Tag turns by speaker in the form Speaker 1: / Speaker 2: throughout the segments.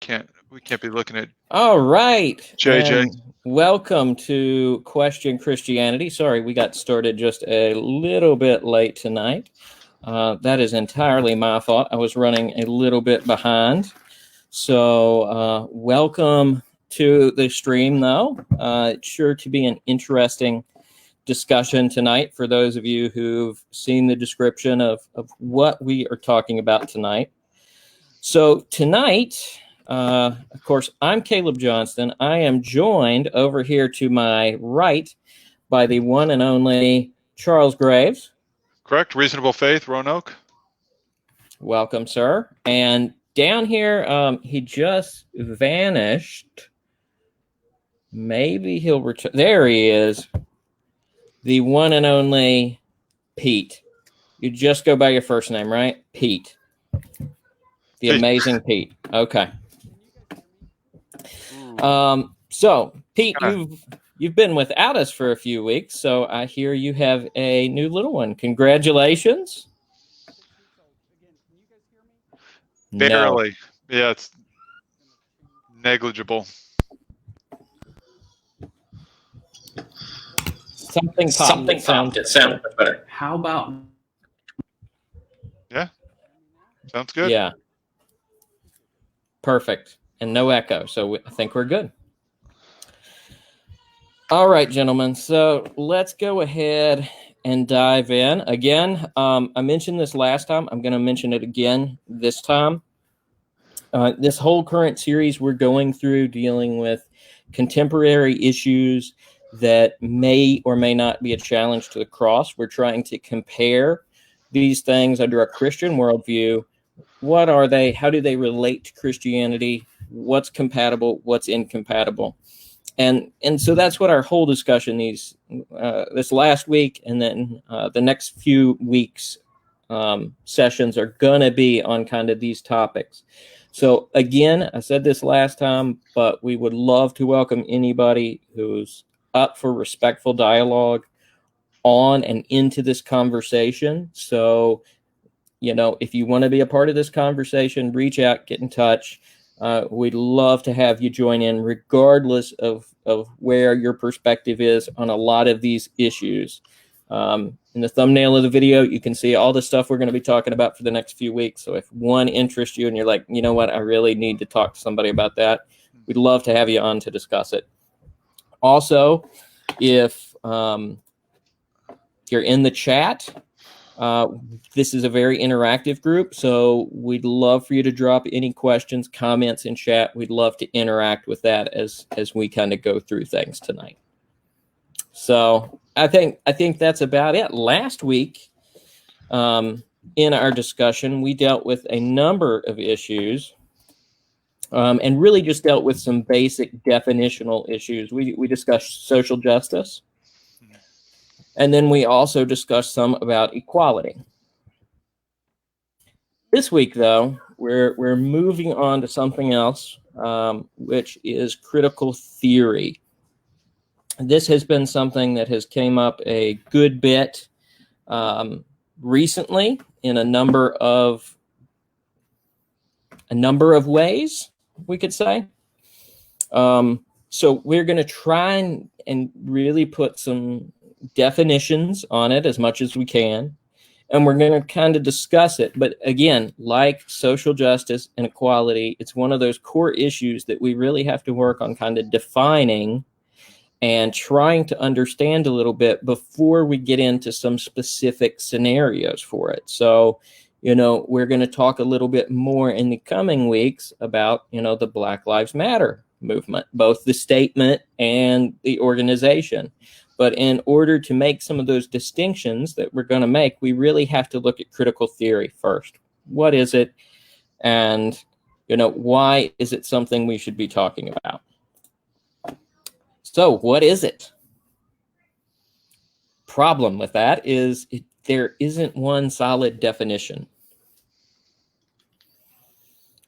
Speaker 1: can't be looking at
Speaker 2: All right.
Speaker 1: JJ.
Speaker 2: And welcome to Question Christianity. Sorry, we got started just a little bit late tonight. That is entirely my fault. I was running a little bit behind. So welcome to the stream, though. It's sure to be an interesting discussion tonight for those of you who've seen the description of what we are talking about tonight. So tonight, of course, I'm Caleb Johnston. I am joined over here to my right by the one and only Charles Graves.
Speaker 1: Correct? Reasonable Faith, Roanoke.
Speaker 2: Welcome, sir. And down here, he just vanished. Maybe he'll return. There he is. The one and only Pete. You just go by your first name, right? Pete. The amazing Pete. Okay. So Pete, you've been without us for a few weeks, so I hear you have a new little one. Congratulations.
Speaker 1: Barely. No. Yeah, it's negligible.
Speaker 2: Something popped. It sounded better.
Speaker 3: How about?
Speaker 1: Yeah. Sounds good.
Speaker 2: Yeah. Perfect. And no echo, so I think we're good. All right, gentlemen. So let's go ahead and dive in. Again, I mentioned this last time. I'm going to mention it again this time. This whole current series we're going through dealing with contemporary issues that may or may not be a challenge to the cross. We're trying to compare these things under a Christian worldview. What are they? How do they relate to Christianity? What's compatible? What's incompatible? And so that's what our whole discussion this last week and then the next few weeks sessions are going to be on kind of these topics. So again, I said this last time, but we would love to welcome anybody who's up for respectful dialogue on and into this conversation. So, if you want to be a part of this conversation, reach out, get in touch. We'd love to have you join in regardless of where your perspective is on a lot of these issues. In the thumbnail of the video, you can see all the stuff we're going to be talking about for the next few weeks. So if one interests you and you're like, you know what, I really need to talk to somebody about that, we'd love to have you on to discuss it. Also, if you're in the chat, this is a very interactive group, so we'd love for you to drop any questions, comments in chat. We'd love to interact with that as we kind of go through things tonight. So I think that's about it. Last week, in our discussion, we dealt with a number of issues, and really just dealt with some basic definitional issues. We discussed social justice. And then we also discussed some about equality. This week, though, we're moving on to something else, which is critical theory. This has been something that has came up a good bit recently in a number of ways, we could say. So we're going to try and really put some definitions on it as much as we can, and we're going to kind of discuss it. But again, like social justice and equality, it's one of those core issues that we really have to work on kind of defining and trying to understand a little bit before we get into some specific scenarios for it. So, we're going to talk a little bit more in the coming weeks about, the Black Lives Matter movement, both the statement and the organization. But in order to make some of those distinctions that we're going to make, we really have to look at critical theory first. What is it? And, why is it something we should be talking about? So what is it? Problem with that is there isn't one solid definition.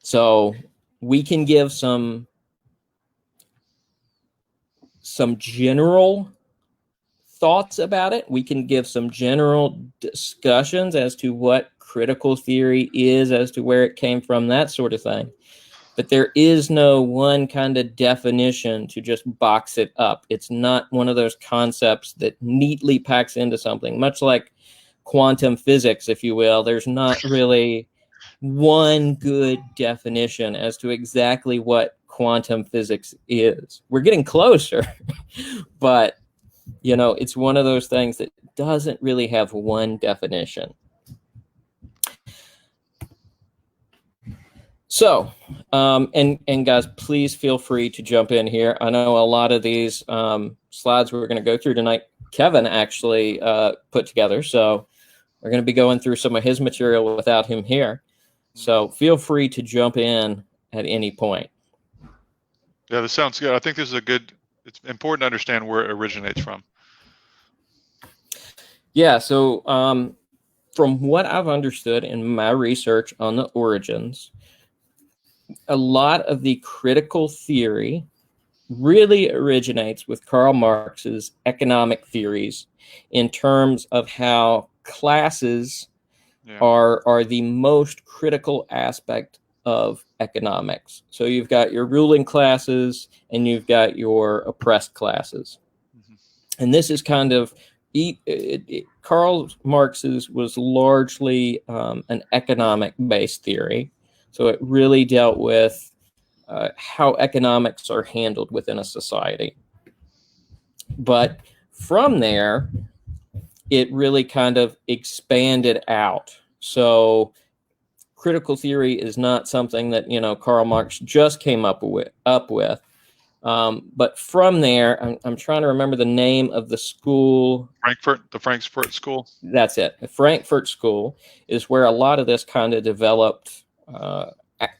Speaker 2: So we can give some general thoughts about it. We can give some general discussions as to what critical theory is, as to where it came from, that sort of thing. but there is no one kind of definition to just box it up. It's not one of those concepts that neatly packs into something, much like quantum physics, if you will. There's not really one good definition as to exactly what quantum physics is. We're getting closer, but it's one of those things that doesn't really have one definition. So, and guys, please feel free to jump in here. I know a lot of these slides we're going to go through tonight, Kevin actually put together. So we're going to be going through some of his material without him here. So feel free to jump in at any point.
Speaker 1: Yeah, this sounds good. I think this is it's important to understand where it originates from.
Speaker 2: Yeah, so from what I've understood in my research on the origins, a lot of the critical theory really originates with Karl Marx's economic theories in terms of how classes are the most critical aspect of economics. So you've got your ruling classes and you've got your oppressed classes. Mm-hmm. And this is kind of Karl Marx's was largely an economic-based theory. So it really dealt with how economics are handled within a society. But from there, it really kind of expanded out. So critical theory is not something that, Karl Marx just came up with. But from there, I'm trying to remember the name of the school.
Speaker 1: The Frankfurt School.
Speaker 2: That's it. The Frankfurt School is where a lot of this kind of developed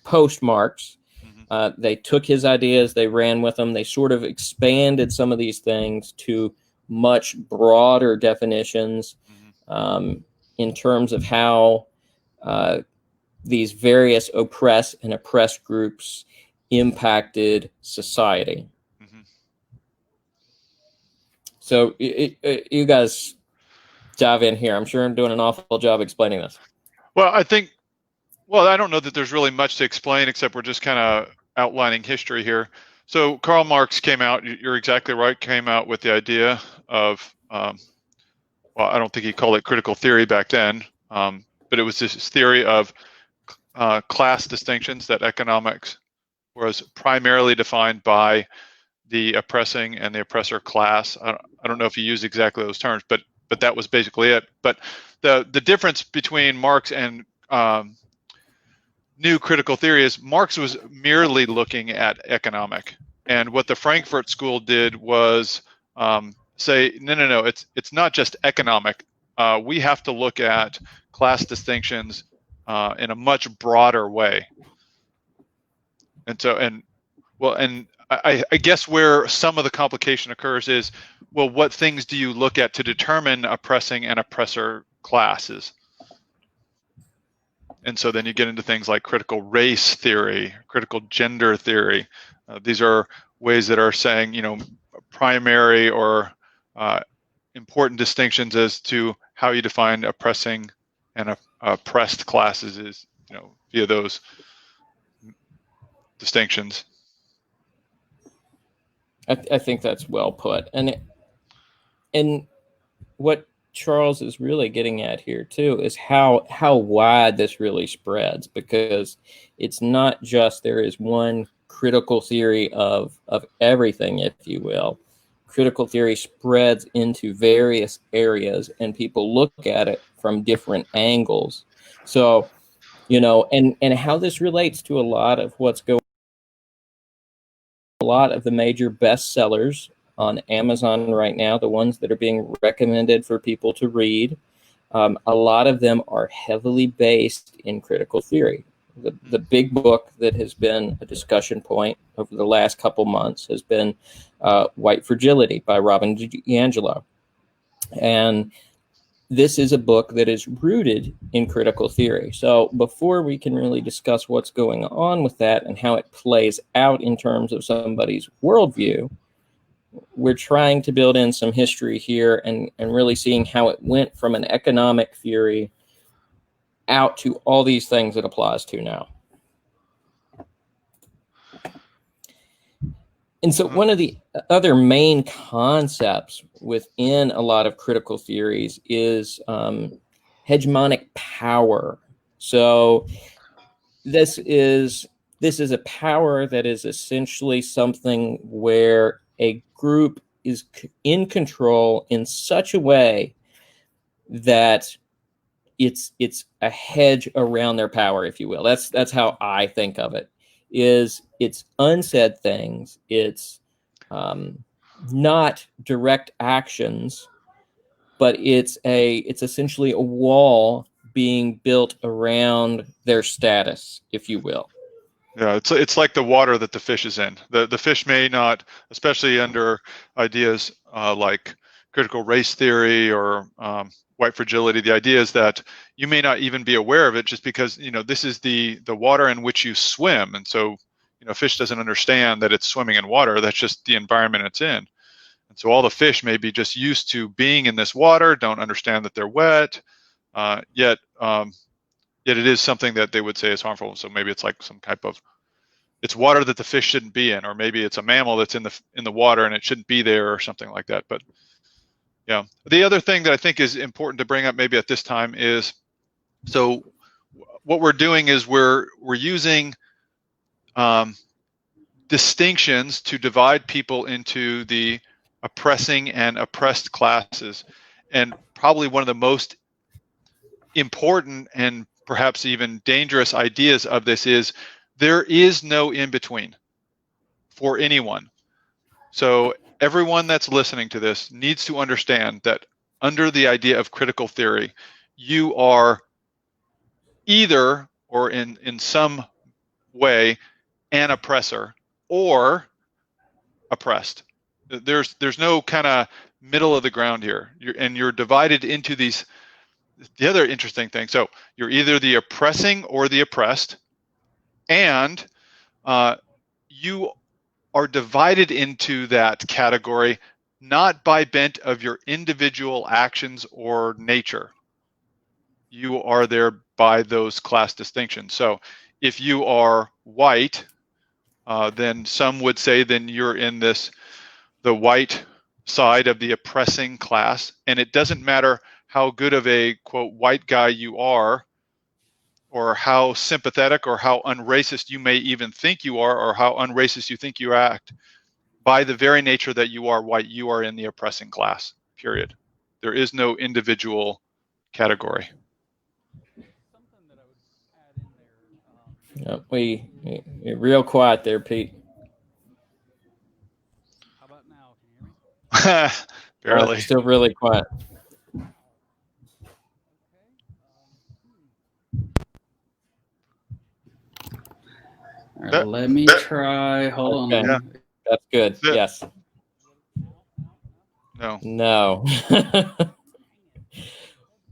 Speaker 2: post-Marx. Mm-hmm. They took his ideas, they ran with them, they sort of expanded some of these things to much broader definitions in terms of how these various oppressed and oppressed groups impacted society. Mm-hmm. So you guys dive in here. I'm sure I'm doing an awful job explaining this.
Speaker 1: Well, I don't know that there's really much to explain, except we're just kind of outlining history here. So Karl Marx came out, you're exactly right, came out with the idea of, I don't think he called it critical theory back then, but it was this theory of class distinctions, that economics was primarily defined by the oppressing and the oppressor class. I don't know if he used exactly those terms, but that was basically it. But the difference between Marx and new critical theory is Marx was merely looking at economic, and what the Frankfurt School did was say, no, it's not just economic. We have to look at class distinctions in a much broader way. And I guess where some of the complication occurs is, well, what things do you look at to determine oppressing and oppressor classes? And so then you get into things like critical race theory, critical gender theory. These are ways that are saying, primary or important distinctions as to how you define oppressing and oppressed classes is, via those distinctions.
Speaker 2: I think that's well put. And what Charles is really getting at here too is how wide this really spreads, because it's not just there is one critical theory of everything, if you will. Critical theory spreads into various areas and people look at it from different angles. So, and how this relates to a lot of what's going on, a lot of the major bestsellers on Amazon right now, the ones that are being recommended for people to read, a lot of them are heavily based in critical theory. The big book that has been a discussion point over the last couple months has been White Fragility by Robin DiAngelo. And this is a book that is rooted in critical theory. So before we can really discuss what's going on with that and how it plays out in terms of somebody's worldview, we're trying to build in some history here and really seeing how it went from an economic theory out to all these things it applies to now. And so
Speaker 1: Uh-huh.
Speaker 2: one of the other main concepts within a lot of critical theories is hegemonic power. So this is this is a power that is essentially something where a group is in control in such a way that it's a hedge around their power, if you will. That's how I think of it. Is it's unsaid things. It's um, not direct actions, but it's essentially a wall being built around their status, if you will.
Speaker 1: Yeah, it's like the water that the fish is in. The fish may not, especially under ideas like critical race theory or white fragility. The idea is that you may not even be aware of it, just because this is the water in which you swim, and so fish doesn't understand that it's swimming in water. That's just the environment it's in, and so all the fish may be just used to being in this water, don't understand that they're wet, yet it is something that they would say is harmful. So maybe it's like some type of, it's water that the fish shouldn't be in, or maybe it's a mammal that's in the water and it shouldn't be there, or something like that. But yeah, the other thing that I think is important to bring up maybe at this time is, so what we're doing is we're using distinctions to divide people into the oppressing and oppressed classes. And probably one of the most important and perhaps even dangerous ideas of this is there is no in between for anyone. So everyone that's listening to this needs to understand that under the idea of critical theory, you are either, or in some way, an oppressor or oppressed. There's no kind of middle of the ground here. You're divided into these. The other interesting thing, so you're either the oppressing or the oppressed, and you are divided into that category not by bent of your individual actions or nature. You are there by those class distinctions. So if you are white, then some would say then you're in the white side of the oppressing class, and it doesn't matter how good of a, quote, white guy you are, or how sympathetic or how unracist you may even think you are, or how unracist you think you act. By the very nature that you are white, you are in the oppressing class, period. There is no individual category.
Speaker 2: You're real quiet there, Pete.
Speaker 3: How about now? Can you hear me?
Speaker 1: Barely.
Speaker 2: Still really quiet.
Speaker 3: All right, let me try. Hold
Speaker 2: Okay.
Speaker 3: on.
Speaker 1: Yeah.
Speaker 2: That's good.
Speaker 1: That's it.
Speaker 2: Yes.
Speaker 1: No.
Speaker 2: No.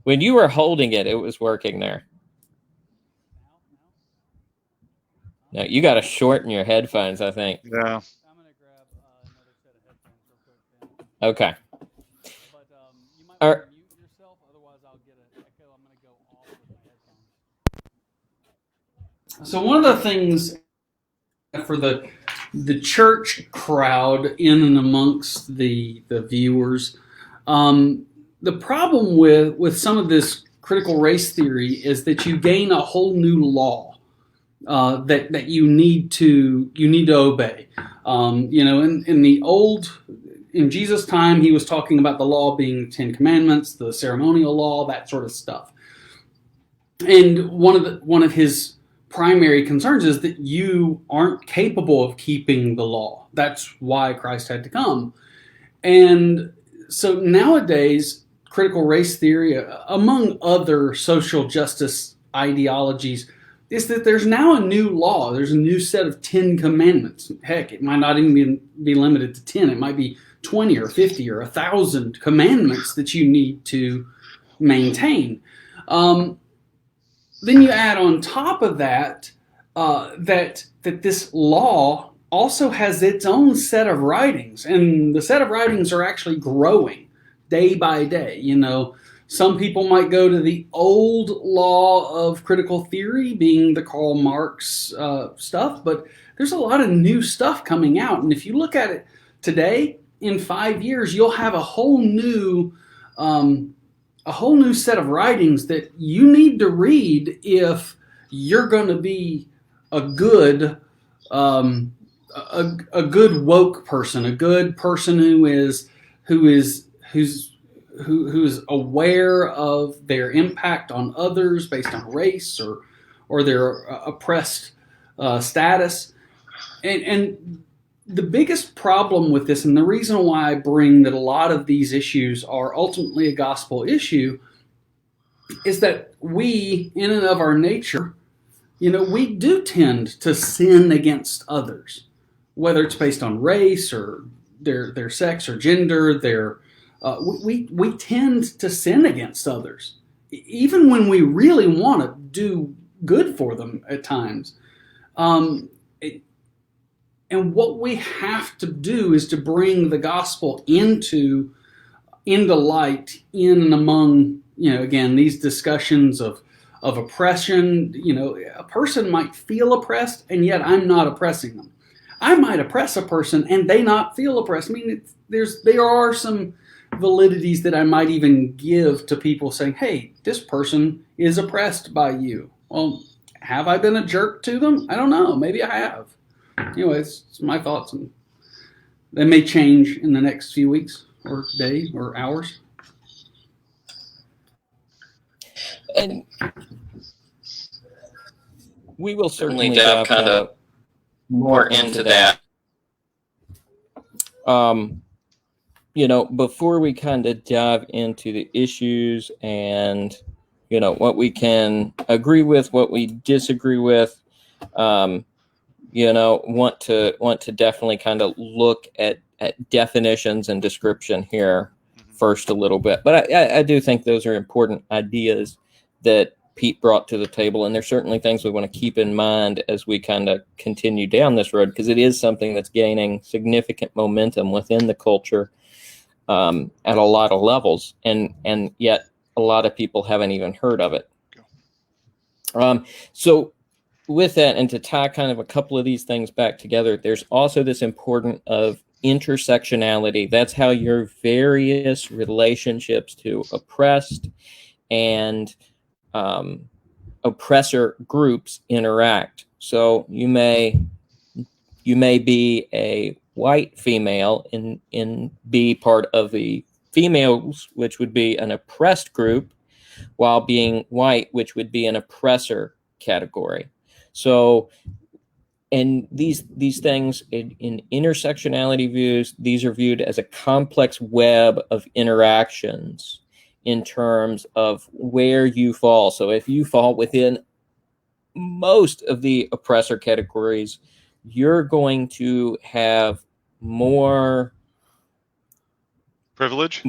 Speaker 2: When you were holding it, it was working there. No, you got to shorten your headphones, I think.
Speaker 1: Yeah.
Speaker 3: I'm gonna grab another set of headphones real quick then.
Speaker 2: Okay.
Speaker 3: But you might want to mute yourself, otherwise I'll get an echo. I'm gonna go off with my headphones. So one of the things for the church crowd in and amongst the viewers, the problem with some of this critical race theory is that you gain a whole new law that you need to obey. In Jesus' time, he was talking about the law being the Ten Commandments, the ceremonial law, that sort of stuff. And one of his primary concerns is that you aren't capable of keeping the law. That's why Christ had to come. And so nowadays, critical race theory, among other social justice ideologies, is that there's now a new law. There's a new set of 10 commandments. Heck, it might not even be limited to 10. It might be 20 or 50 or 1,000 commandments that you need to maintain. Then you add on top of that that this law also has its own set of writings, and the set of writings are actually growing day by day. Some people might go to the old law of critical theory, being the Karl Marx stuff, but there's a lot of new stuff coming out. And if you look at it today, in 5 years, you'll have a whole new set of writings that you need to read if you're going to be a good a good woke person, a good person who is aware of their impact on others based on race or their oppressed status. And the biggest problem with this, and the reason why I bring that a lot of these issues are ultimately a gospel issue, is that we, in and of our nature, we do tend to sin against others, whether it's based on race or their sex or gender. We tend to sin against others, even when we really want to do good for them at times. And what we have to do is to bring the gospel into light in and among, again, these discussions of oppression. A person might feel oppressed, and yet I'm not oppressing them. I might oppress a person and they not feel oppressed. I mean, there are some validities that I might even give to people saying, hey, this person is oppressed by you. Well, have I been a jerk to them? I don't know. Maybe I have. It's my thoughts. And they may change in the next few weeks or days or hours.
Speaker 2: And we will certainly dive kind of more into that. Before we kind of dive into the issues and, what we can agree with, what we disagree with, want to definitely kind of look at definitions and description here first a little bit. But I do think those are important ideas that Pete brought to the table, and there's certainly things we want to keep in mind as we kind of continue down this road, because it is something that's gaining significant momentum within the culture at a lot of levels, and yet a lot of people haven't even heard of it. So with that, and to tie kind of a couple of these things back together, there's also this important of intersectionality. That's how your various relationships to oppressed and oppressor groups interact. So you may be a white female and be part of the females, which would be an oppressed group, while being white, which would be an oppressor category. So, and these things in intersectionality views, these are viewed as a complex web of interactions in terms of where you fall. So if you fall within most of the oppressor categories, you're going to have more
Speaker 1: privilege.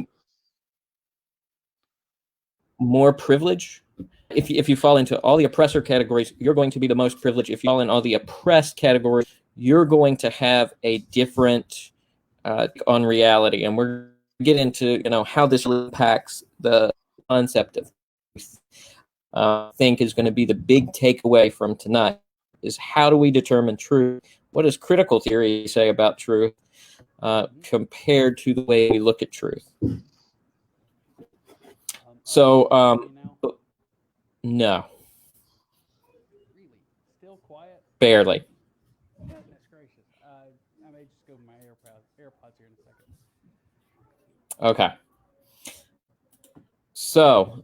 Speaker 2: If you fall into all the oppressor categories, you're going to be the most privileged. If you fall in all the oppressed categories, you're going to have a different on reality. And we're going to get into how this impacts the concept of truth. I think is going to be the big takeaway from tonight, is how do we determine truth? What does critical theory say about truth compared to the way we look at truth? So, no.
Speaker 3: Really? Still quiet?
Speaker 2: Barely.
Speaker 3: Goodness gracious. I may just go with my AirPods here in a second.
Speaker 2: Okay. So,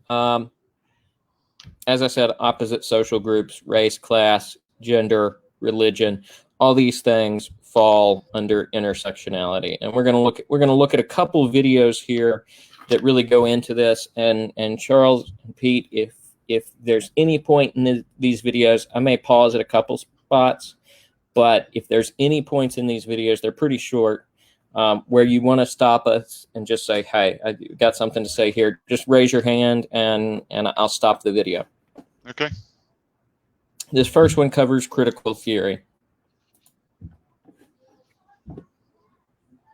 Speaker 2: as I said, opposite social groups, race, class, gender, religion, all these things fall under intersectionality. And we're going to look at a couple of videos here that really go into this. And Charles and Pete, if there's any point in these videos, I may pause at a couple spots, but if there's any points in these videos, they're pretty short, where you want to stop us and just say, hey, I got something to say here. Just raise your hand and I'll stop the video.
Speaker 1: Okay.
Speaker 2: This first one covers critical theory.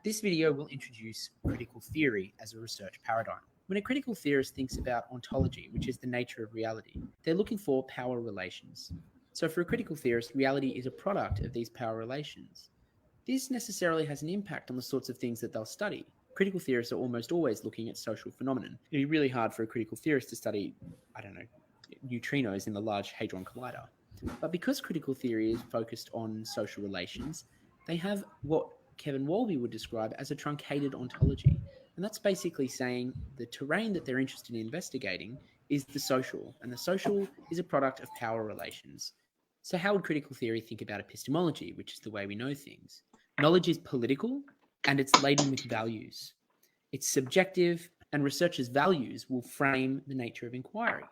Speaker 4: This video will introduce critical theory as a research paradigm. When a critical theorist thinks about ontology, which is the nature of reality, they're looking for power relations. So for a critical theorist, reality is a product of these power relations. This necessarily has an impact on the sorts of things that they'll study. Critical theorists are almost always looking at social phenomenon. It'd be really hard for a critical theorist to study, I don't know, neutrinos in the Large Hadron Collider. But because critical theory is focused on social relations, they have what Kevin Wolbe would describe as a truncated ontology. And that's basically saying the terrain that they're interested in investigating is the social, and the social is a product of power relations. So how would critical theory think about epistemology, which is the way we know things? Knowledge is political, and it's laden with values. It's subjective, and researchers' values will frame the nature of inquiry.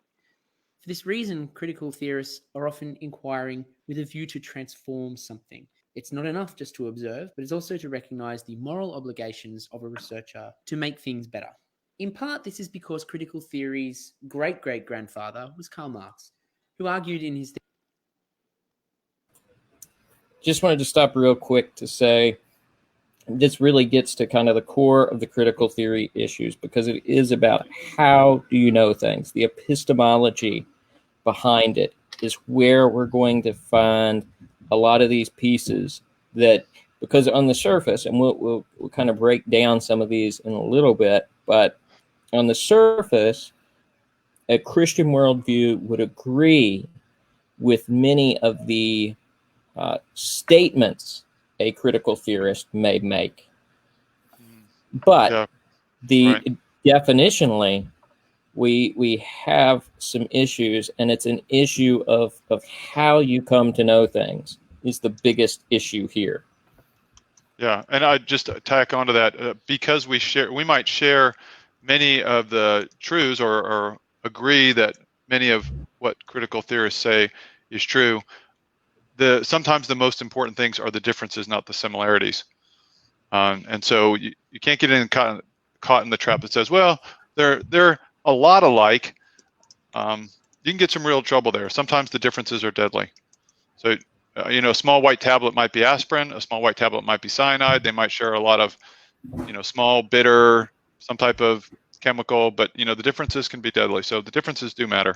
Speaker 4: For this reason, critical theorists are often inquiring with a view to transform something. It's not enough just to observe, but it's also to recognize the moral obligations of a researcher to make things better. In part, this is because critical theory's great-great-grandfather was Karl Marx, who argued in his...
Speaker 2: Just wanted to stop real quick to say this really gets to kind of the core of the critical theory issues, because it is about how do you know things. The epistemology behind it is where we're going to find a lot of these pieces that, because on the surface, and we'll kind of break down some of these in a little bit, but on the surface, a Christian worldview would agree with many of the statements a critical theorist may make. But
Speaker 1: Yeah,
Speaker 2: the
Speaker 1: right.
Speaker 2: definitionally, we have some issues, and it's an issue of how you come to know things is the biggest issue here.
Speaker 1: Yeah, and I just tack onto that because we might share many of the truths or agree that many of what critical theorists say is true. Sometimes the most important things are the differences, not the similarities. And so you can't get caught in the trap that says, well, they're a lot alike. You can get some real trouble there. Sometimes the differences are deadly. So, a small white tablet might be aspirin. A small white tablet might be cyanide. They might share a lot of, small, bitter, some type of chemical, but, the differences can be deadly. So the differences do matter.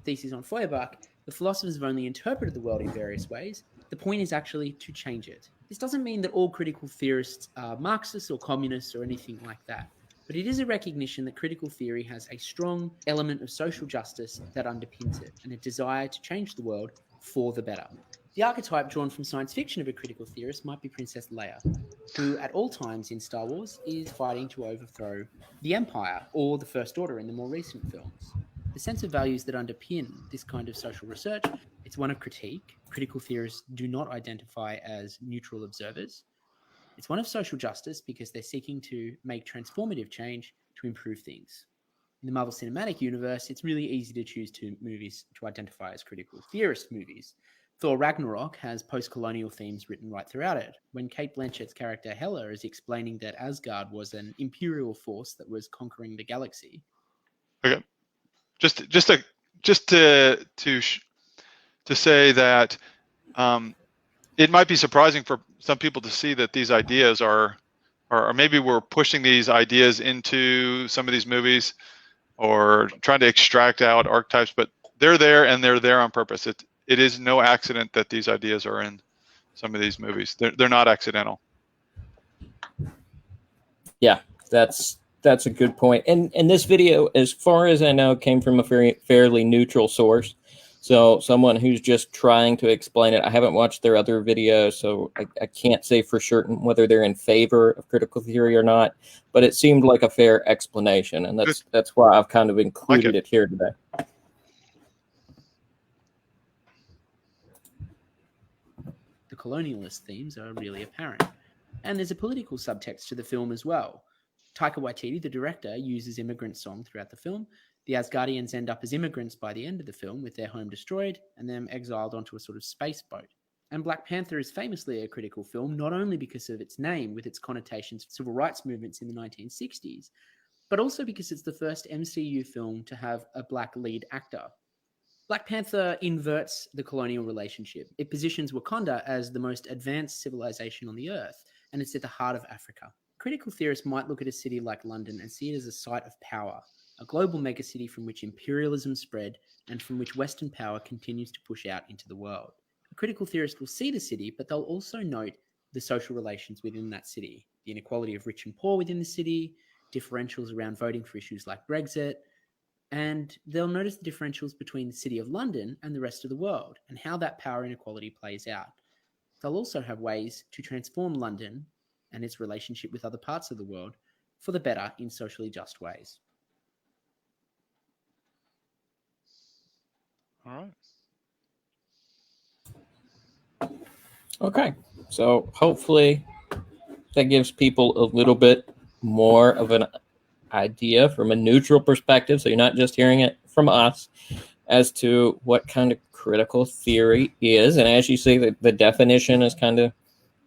Speaker 4: Thesis on Feuerbach, the philosophers have only interpreted the world in various ways. The point is actually to change it. This doesn't mean that all critical theorists are Marxists or communists or anything like that, but it is a recognition that critical theory has a strong element of social justice that underpins it, and a desire to change the world for the better. The archetype drawn from science fiction of a critical theorist might be Princess Leia, who at all times in Star Wars is fighting to overthrow the Empire or the First Order in the more recent films. The sense of values that underpin this kind of social research, it's one of critique. Critical theorists do not identify as neutral observers. It's one of social justice because they're seeking to make transformative change to improve things. In the Marvel Cinematic Universe, it's really easy to choose two movies to identify as critical theorist movies. Thor Ragnarok has post-colonial themes written right throughout it. When Cate Blanchett's character Hela is explaining that Asgard was an imperial force that was conquering the galaxy.
Speaker 1: Okay. Just to say that it might be surprising for some people to see that these ideas are, or maybe we're pushing these ideas into some of these movies or trying to extract out archetypes, but they're there and they're there on purpose. It is no accident that these ideas are in some of these movies. They're not accidental.
Speaker 2: Yeah, that's a good point. And this video, as far as I know, came from a fairly neutral source. So someone who's just trying to explain it. I haven't watched their other videos, so I can't say for certain whether they're in favor of critical theory or not. But it seemed like a fair explanation, and that's why I've kind of included it here today.
Speaker 4: The colonialist themes are really apparent. And there's a political subtext to the film as well. Taika Waititi, the director, uses immigrant song throughout the film. The Asgardians end up as immigrants by the end of the film, with their home destroyed and them exiled onto a sort of space boat. And Black Panther is famously a critical film, not only because of its name, with its connotations for civil rights movements in the 1960s, but also because it's the first MCU film to have a black lead actor. Black Panther inverts the colonial relationship. It positions Wakanda as the most advanced civilization on the earth, and it's at the heart of Africa. Critical theorists might look at a city like London and see it as a site of power. a global megacity from which imperialism spread and from which Western power continues to push out into the world. A critical theorist will see the city, but they'll also note the social relations within that city, the inequality of rich and poor within the city, differentials around voting for issues like Brexit, and they'll notice the differentials between the City of London and the rest of the world and how that power inequality plays out. They'll also have ways to transform London and its relationship with other parts of the world for the better in socially just ways.
Speaker 1: All right.
Speaker 2: Okay, so hopefully that gives people a little bit more of an idea from a neutral perspective, so you're not just hearing it from us, as to what kind of critical theory is. And as you see, the definition is kind of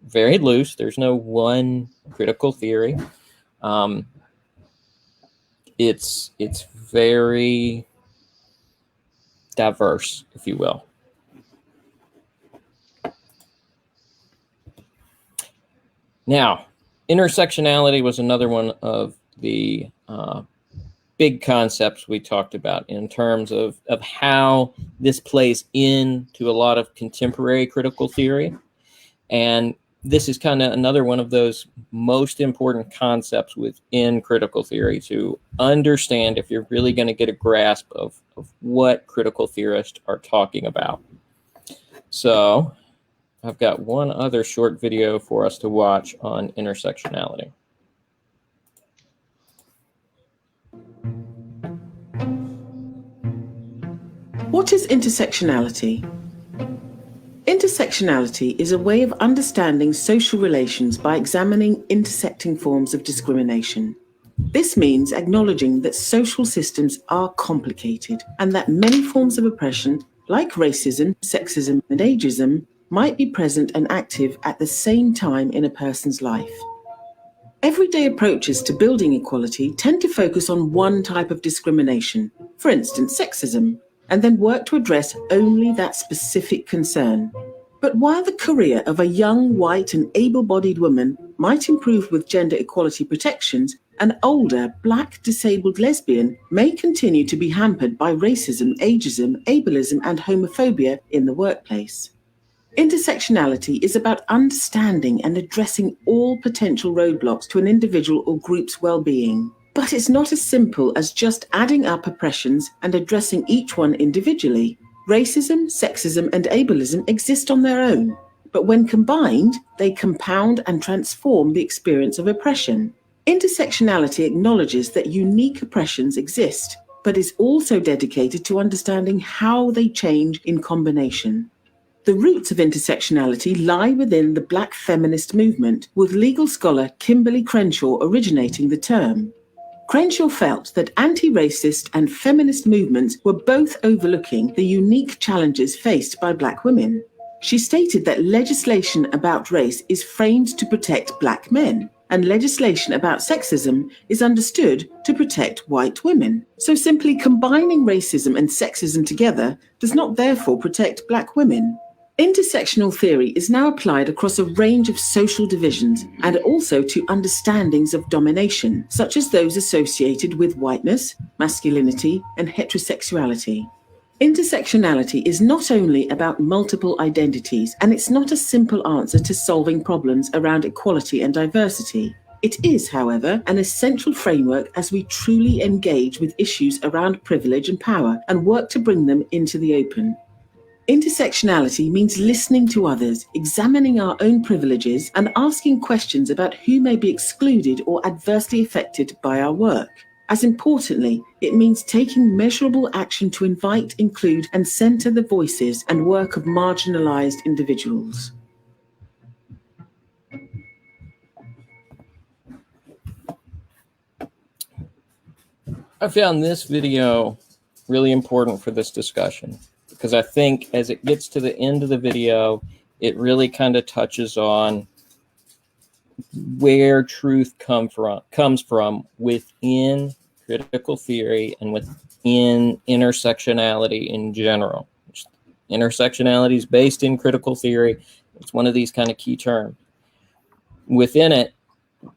Speaker 2: very loose. There's no one critical theory. It's very diverse, if you will. Now, intersectionality was another one of the big concepts we talked about in terms of how this plays into a lot of contemporary critical theory. And this is kind of another one of those most important concepts within critical theory to understand if you're really going to get a grasp of what critical theorists are talking about. So I've got one other short video for us to watch on intersectionality.
Speaker 5: What is intersectionality? Intersectionality is a way of understanding social relations by examining intersecting forms of discrimination. This means acknowledging that social systems are complicated and that many forms of oppression, like racism, sexism, and ageism, might be present and active at the same time in a person's life. Everyday approaches to building equality tend to focus on one type of discrimination, for instance, sexism, and then work to address only that specific concern. But while the career of a young, white, and able-bodied woman might improve with gender equality protections, an older, black, disabled lesbian may continue to be hampered by racism, ageism, ableism, and homophobia in the workplace. Intersectionality is about understanding and addressing all potential roadblocks to an individual or group's well-being. But it's not as simple as just adding up oppressions and addressing each one individually. Racism, sexism, and ableism exist on their own, but when combined, they compound and transform the experience of oppression. Intersectionality acknowledges that unique oppressions exist, but is also dedicated to understanding how they change in combination. The roots of intersectionality lie within the Black feminist movement, with legal scholar Kimberly Crenshaw originating the term. Crenshaw felt that anti-racist and feminist movements were both overlooking the unique challenges faced by Black women. She stated that legislation about race is framed to protect Black men, and legislation about sexism is understood to protect white women. So simply combining racism and sexism together does not therefore protect Black women. Intersectional theory is now applied across a range of social divisions and also to understandings of domination, such as those associated with whiteness, masculinity, and heterosexuality. Intersectionality is not only about multiple identities, and it's not a simple answer to solving problems around equality and diversity. It is, however, an essential framework as we truly engage with issues around privilege and power and work to bring them into the open. Intersectionality means listening to others, examining our own privileges, and asking questions about who may be excluded or adversely affected by our work. As importantly, it means taking measurable action to invite, include, and center the voices and work of marginalized individuals.
Speaker 2: I found this video really important for this discussion because I think as it gets to the end of the video, it really kind of touches on where truth comes from within critical theory and within intersectionality in general. Intersectionality is based in critical theory. It's one of these kind of key terms. Within it,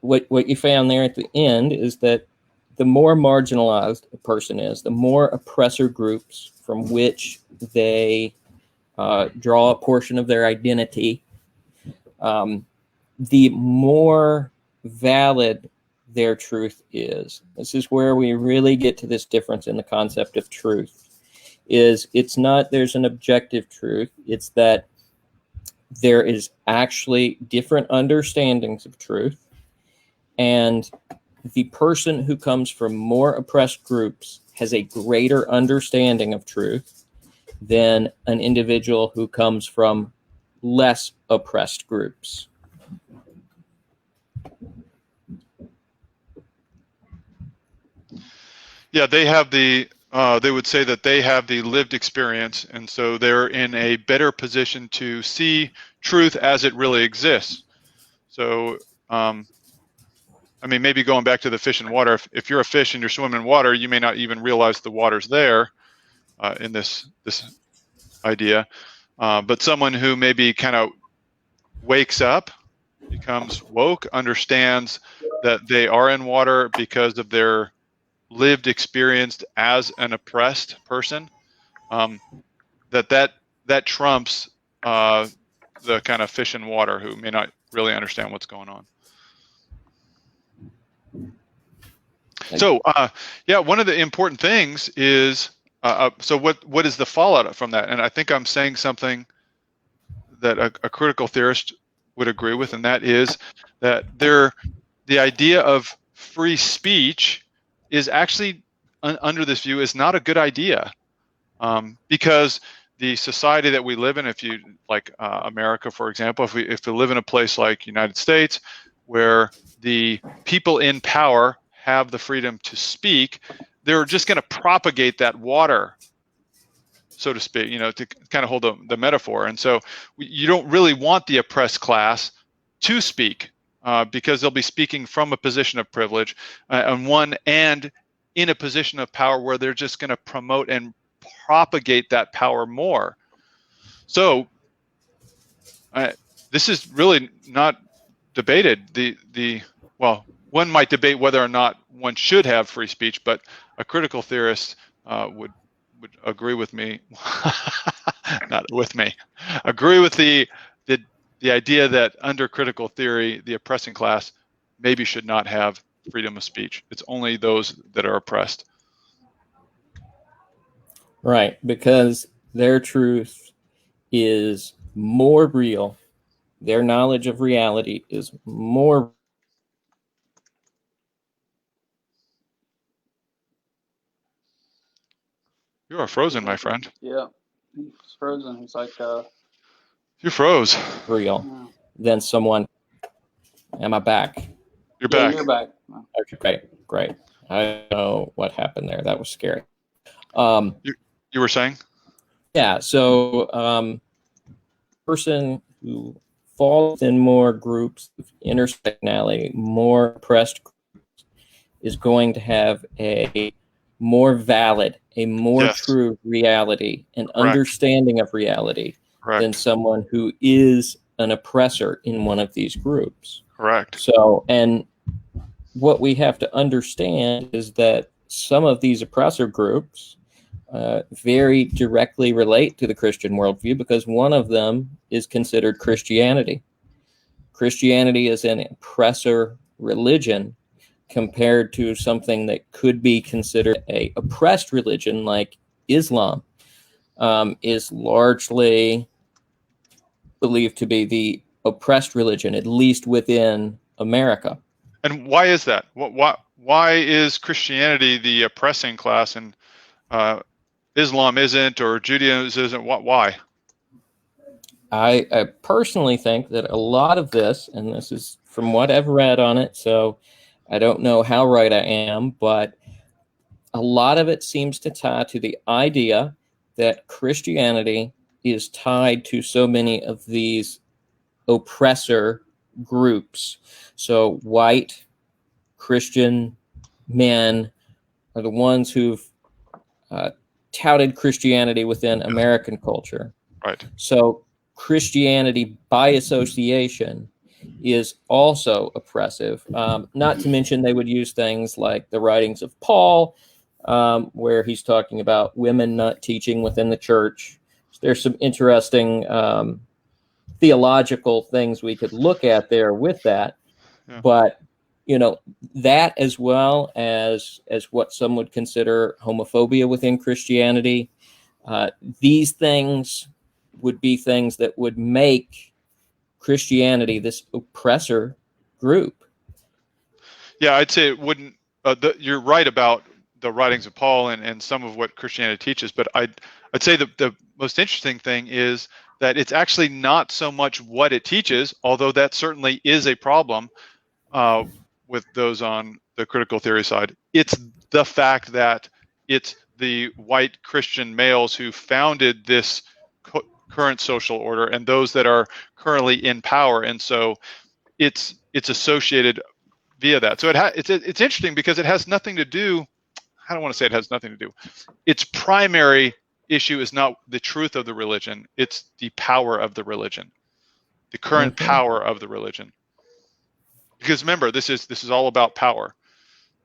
Speaker 2: what you found there at the end is that the more marginalized a person is, the more oppressor groups from which they draw a portion of their identity, the more valid their truth is. This is where we really get to this difference in the concept of truth. It's not there's an objective truth, it's that there is actually different understandings of truth, and the person who comes from more oppressed groups has a greater understanding of truth than an individual who comes from less oppressed groups.
Speaker 1: Yeah, they have the. They would say that they have the lived experience, and so they're in a better position to see truth as it really exists. So, I mean, maybe going back to the fish and water, if you're a fish and you're swimming in water, you may not even realize the water's there in this idea. But someone who maybe kind of wakes up, becomes woke, understands that they are in water because of their lived experience as an oppressed person, that trumps the kind of fish in water who may not really understand what's going on. So yeah, one of the important things is so what is the fallout from that? And I think I'm saying something that a critical theorist would agree with, and that is that the idea of free speech is actually, under this view, is not a good idea, because the society that we live in, if you like America, for example, if we live in a place like United States, where the people in power have the freedom to speak, they're just going to propagate that water, so to speak, to kind of hold the metaphor. And so you don't really want the oppressed class to speak, because they'll be speaking from a position of privilege, and in a position of power where they're just going to promote and propagate that power more. So this is really not debated. Well, one might debate whether or not one should have free speech, but a critical theorist would agree with me, not with me, agree with the idea that under critical theory, the oppressing class maybe should not have freedom of speech. It's only those that are oppressed.
Speaker 2: Right, because their truth is more real. Their knowledge of reality is more.
Speaker 1: You are frozen, my friend.
Speaker 6: Yeah, he's frozen. He's like,
Speaker 1: You froze.
Speaker 2: Real than someone. Am I back?
Speaker 1: You're back.
Speaker 6: You're back.
Speaker 2: Okay, great. I don't know what happened there. That was scary.
Speaker 1: You were saying?
Speaker 2: Yeah, so person who falls in more groups of intersectionality, more oppressed groups, is going to have a more valid, a more true reality and understanding of reality than someone who is an oppressor in one of these groups.
Speaker 1: Correct.
Speaker 2: So, and what we have to understand is that some of these oppressor groups very directly relate to the Christian worldview, because one of them is considered Christianity. Christianity is an oppressor religion compared to something that could be considered a oppressed religion like Islam, is largely believed to be the oppressed religion, at least within America.
Speaker 1: And why is that? Why is Christianity the oppressing class and Islam isn't, or Judaism isn't? Why?
Speaker 2: I personally think that a lot of this, and this is from what I've read on it, so I don't know how right I am, but a lot of it seems to tie to the idea that Christianity is tied to so many of these oppressor groups. So white Christian men are the ones who've touted Christianity within American culture.
Speaker 1: Right.
Speaker 2: So Christianity, by association, is also oppressive. Not to mention they would use things like the writings of Paul, where he's talking about women not teaching within the church. So there's some interesting theological things we could look at there with that.
Speaker 1: Yeah.
Speaker 2: But that, as well as what some would consider homophobia within Christianity, these things would be things that would make Christianity this oppressor group.
Speaker 1: Yeah, I'd say it wouldn't. You're right about the writings of Paul and some of what Christianity teaches, but I'd say the most interesting thing is that it's actually not so much what it teaches, although that certainly is a problem with those on the critical theory side. It's the fact that it's the white Christian males who founded this current social order and those that are currently in power, and so it's associated via that. So it's interesting because it has nothing to do. I don't want to say it has nothing to do. Its primary issue is not the truth of the religion; it's the power of the religion, the current power of the religion. Because remember, this is all about power.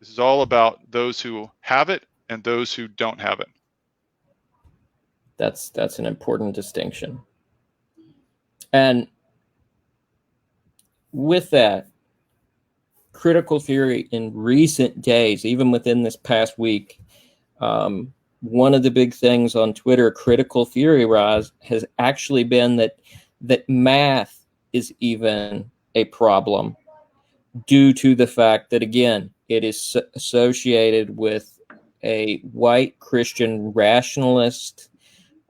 Speaker 1: This is all about those who have it and those who don't have it.
Speaker 2: That's an important distinction. And with that, critical theory in recent days, even within this past week, one of the big things on Twitter, critical theory rise, has actually been that math is even a problem due to the fact that, again, it is associated with a white Christian rationalist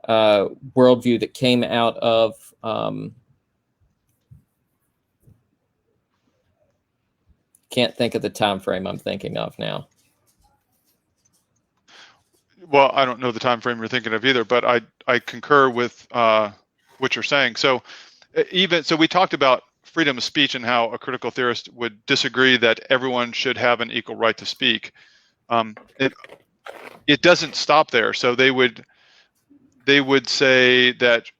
Speaker 2: worldview that came out of can't think of the time frame I'm thinking of now.
Speaker 1: Well, I don't know the time frame you're thinking of either, but I concur with what you're saying. So we talked about freedom of speech and how a critical theorist would disagree that everyone should have an equal right to speak. It doesn't stop there. So they would say that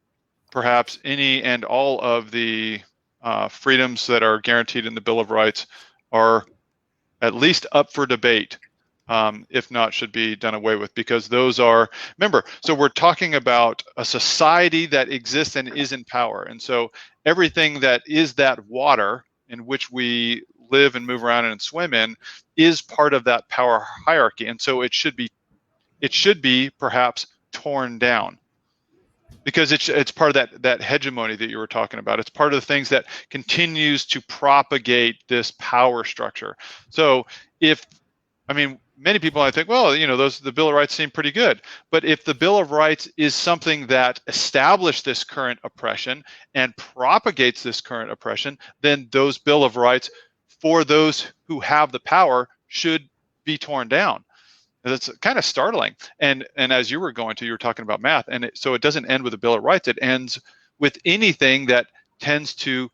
Speaker 1: perhaps any and all of the freedoms that are guaranteed in the Bill of Rights are at least up for debate, if not should be done away with, because those are, remember, so we're talking about a society that exists and is in power. And so everything that is that water in which we live and move around and swim in is part of that power hierarchy. And so it should be perhaps torn down, because it's part of that hegemony that you were talking about. It's part of the things that continues to propagate this power structure. So many people, I think, well, the Bill of Rights seem pretty good. But if the Bill of Rights is something that established this current oppression and propagates this current oppression, then those Bill of Rights for those who have the power should be torn down. That's kind of startling. And as you were talking about math, and so it doesn't end with the Bill of Rights. It ends with anything that tends to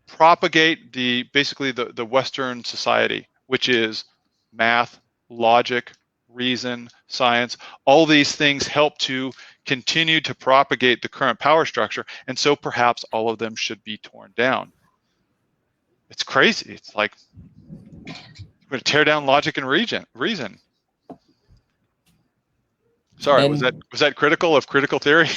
Speaker 1: propagate basically the Western society, which is math, logic, reason, science. All these things help to continue to propagate the current power structure, and so perhaps all of them should be torn down. It's crazy. It's like we're going to tear down logic and reason. Sorry, was that critical of critical theory?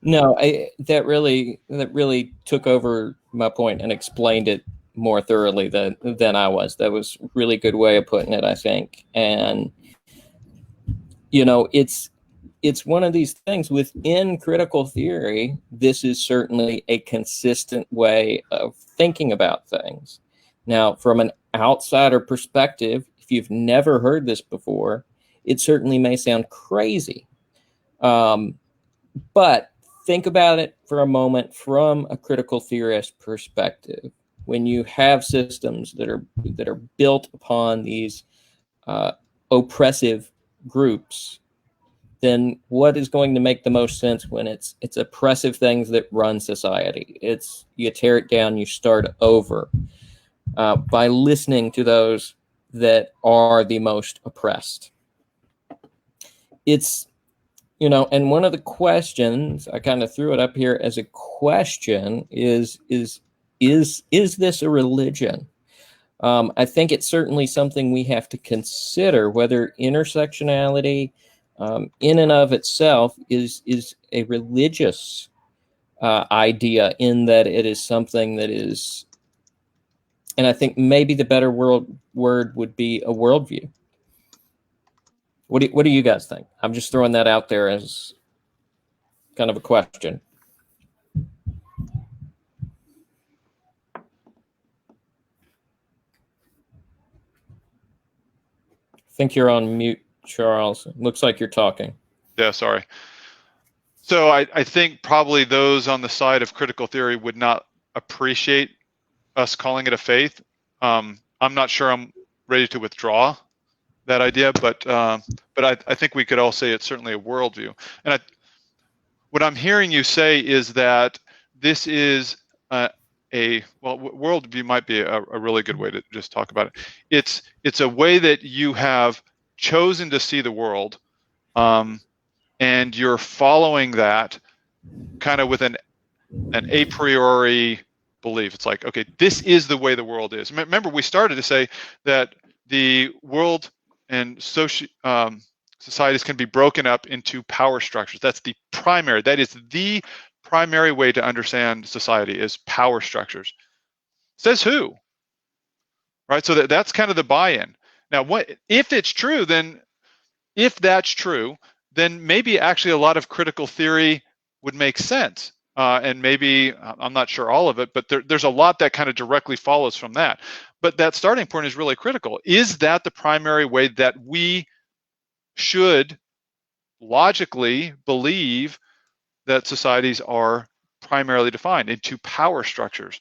Speaker 2: No, that really took over my point and explained it more thoroughly than I was. That was a really good way of putting it, I think. And it's one of these things within critical theory. This is certainly a consistent way of thinking about things. Now, from an outsider perspective, if you've never heard this before, it certainly may sound crazy. But think about it for a moment from a critical theorist perspective. When you have systems that are built upon these oppressive groups, then what is going to make the most sense when it's oppressive things that run society? It's you tear it down, you start over by listening to those that are the most oppressed. It's You know, and one of the questions, I kind of threw it up here as a question, is this a religion? I think it's certainly something we have to consider, whether intersectionality in and of itself is a religious idea, in that it is something that is, and I think maybe the better word would be a worldview. What do you guys think? I'm just throwing that out there as kind of a question. I think you're on mute, Charles. It looks like you're talking.
Speaker 1: Yeah, sorry. So I think probably those on the side of critical theory would not appreciate us calling it a faith. I'm not sure I'm ready to withdraw that idea, but I think we could all say it's certainly a worldview. And what I'm hearing you say is that this is worldview might be a really good way to just talk about it. It's a way that you have chosen to see the world, and you're following that kind of with an a priori belief. It's like, okay, this is the way the world is. Remember, we started to say that the world and societies can be broken up into power structures. That is the primary way to understand society, is power structures. Says who? Right? So that's kind of the buy-in. Now, if it's true, then if that's true, then maybe actually a lot of critical theory would make sense. And maybe, I'm not sure all of it, but there's a lot that kind of directly follows from that. But that starting point is really critical. Is that the primary way that we should logically believe that societies are primarily defined into power structures?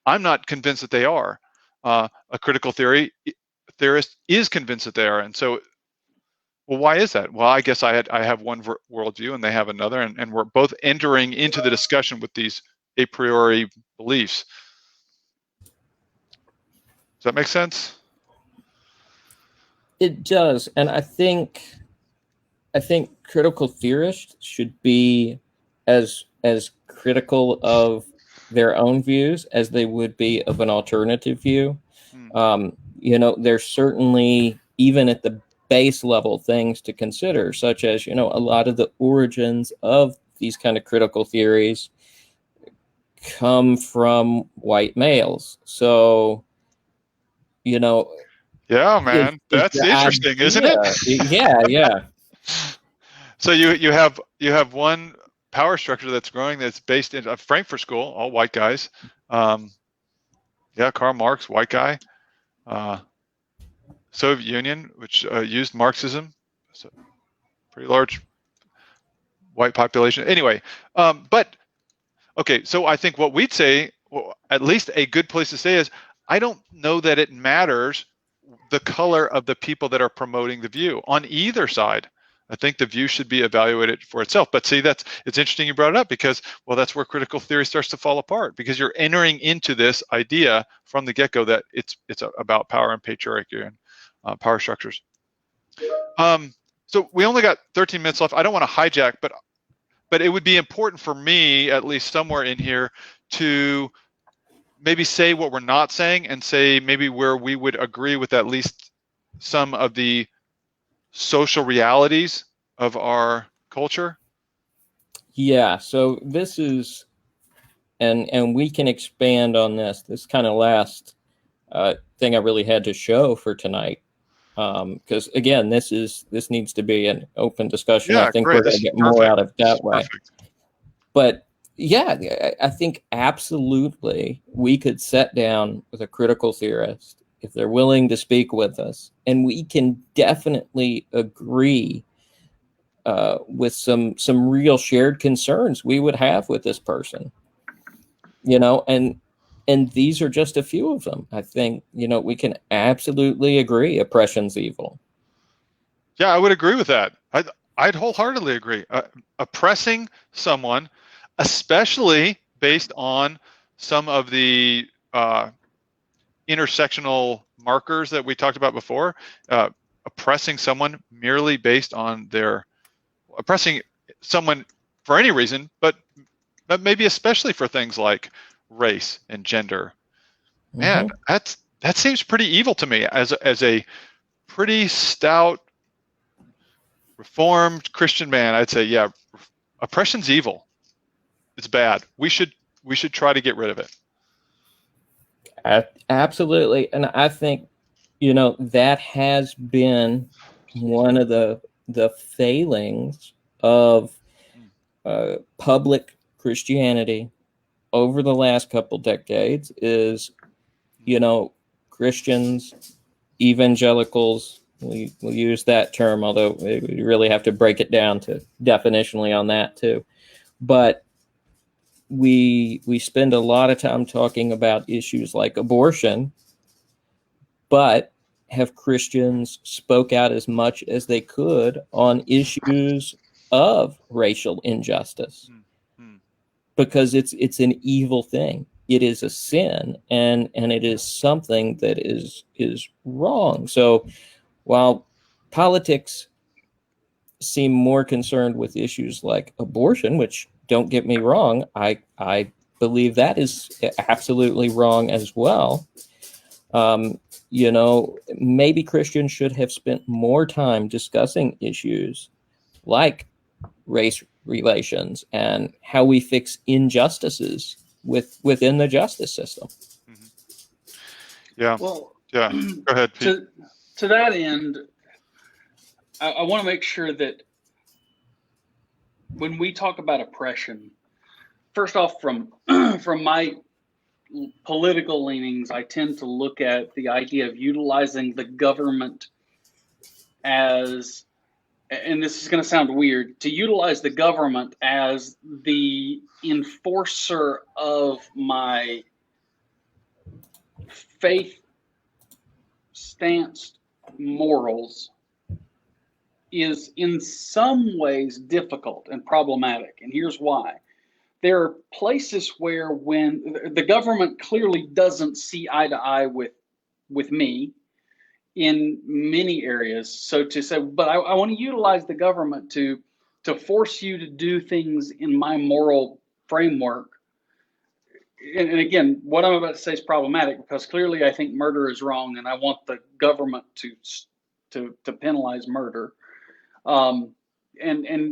Speaker 1: I'm not convinced that they are. A critical theorist is convinced that they are. And so, well, why is that? Well, I guess I have one worldview and they have another, and we're both entering into the discussion with these a priori beliefs. Does that make sense?
Speaker 2: It does, and I think critical theorists should be as critical of their own views as they would be of an alternative view. You know, there's certainly, even at the base level, things to consider, such as, you know, a lot of the origins of these kind of critical theories come from white males. So, you know,
Speaker 1: yeah, man, that's interesting, isn't it?
Speaker 2: Yeah.
Speaker 1: So you have one power structure that's growing, that's based in a Frankfurt School, all white guys. Yeah, Karl Marx, white guy. Soviet Union, which used Marxism, so pretty large white population. Anyway, but okay, so I think what we'd say, well, at least a good place to say, is I don't know that it matters the color of the people that are promoting the view on either side. I think the view should be evaluated for itself. But see, it's interesting you brought it up, because, well, that's where critical theory starts to fall apart, because you're entering into this idea from the get-go that it's about power and patriarchy and power structures. So we only got 13 minutes left. I don't want to hijack, but it would be important for me, at least somewhere in here, to maybe say what we're not saying, and say maybe where we would agree with at least some of the social realities of our culture.
Speaker 2: Yeah, so this is, and we can expand on this kind of last thing I really had to show for tonight, because again, this needs to be an open discussion.
Speaker 1: Yeah,
Speaker 2: I think
Speaker 1: great.
Speaker 2: we're going to get more out of that way.
Speaker 1: Perfect.
Speaker 2: But yeah, I think absolutely we could sit down with a critical theorist if they're willing to speak with us, and we can definitely agree with some real shared concerns we would have with this person, you know, and these are just a few of them. I think, you know, we can absolutely agree oppression's evil.
Speaker 1: Yeah, I would agree with that. I'd wholeheartedly agree. Oppressing someone, especially based on some of the intersectional markers that we talked about before, oppressing someone merely based on their oppressing someone for any reason, but maybe especially for things like race and gender. Man, that seems pretty evil to me as a pretty stout, reformed Christian man. I'd say, yeah, oppression's evil. It's bad. We should try to get rid of it.
Speaker 2: Absolutely. And I think, that has been one of the failings of public Christianity over the last couple decades is, Christians, evangelicals, we'll use that term, although we really have to break it down to definitionally on that too. But we spend a lot of time talking about issues like abortion, but have Christians spoke out as much as they could on issues of racial injustice? Because it's an evil thing. It is a sin, and it is something that is wrong. So while politics seem more concerned with issues like abortion, which, don't get me wrong, I believe that is absolutely wrong as well. Maybe Christians should have spent more time discussing issues like race relations and how we fix injustices within the justice system.
Speaker 1: Yeah.
Speaker 6: Well,
Speaker 1: yeah. Go ahead, Pete.
Speaker 6: To that end, I want to make sure that when we talk about oppression, first off, from my political leanings, I tend to look at the idea of utilizing the government as, and this is going to sound weird, to utilize the government as the enforcer of my faith stance morals is in some ways difficult and problematic. And here's why. There are places where when the government clearly doesn't see eye to eye with me in many areas. So to say, but I want to utilize the government to force you to do things in my moral framework. And again, what I'm about to say is problematic because clearly I think murder is wrong, and I want the government to penalize murder. And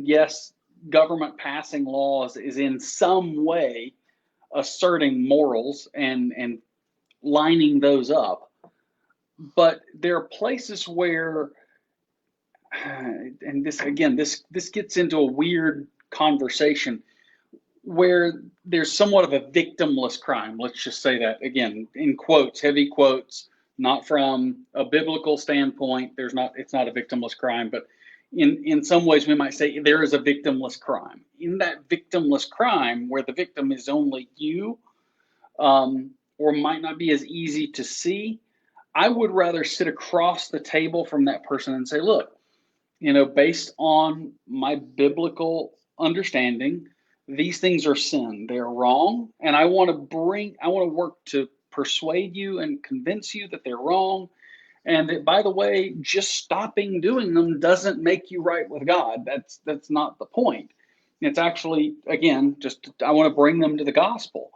Speaker 6: yes, government passing laws is in some way asserting morals and lining those up. But there are places where, and this again, this gets into a weird conversation where there's somewhat of a victimless crime. Let's just say that again, in quotes, heavy quotes, not from a biblical standpoint. It's not a victimless crime, but in some ways we might say there is a victimless crime. In that victimless crime, where the victim is only you, or might not be as easy to see, I would rather sit across the table from that person and say, look, based on my biblical understanding, these things are sin. They're wrong. And I want to work to persuade you and convince you that they're wrong. And that, by the way, just stopping doing them doesn't make you right with God. That's not the point. It's actually, again, I want to bring them to the gospel,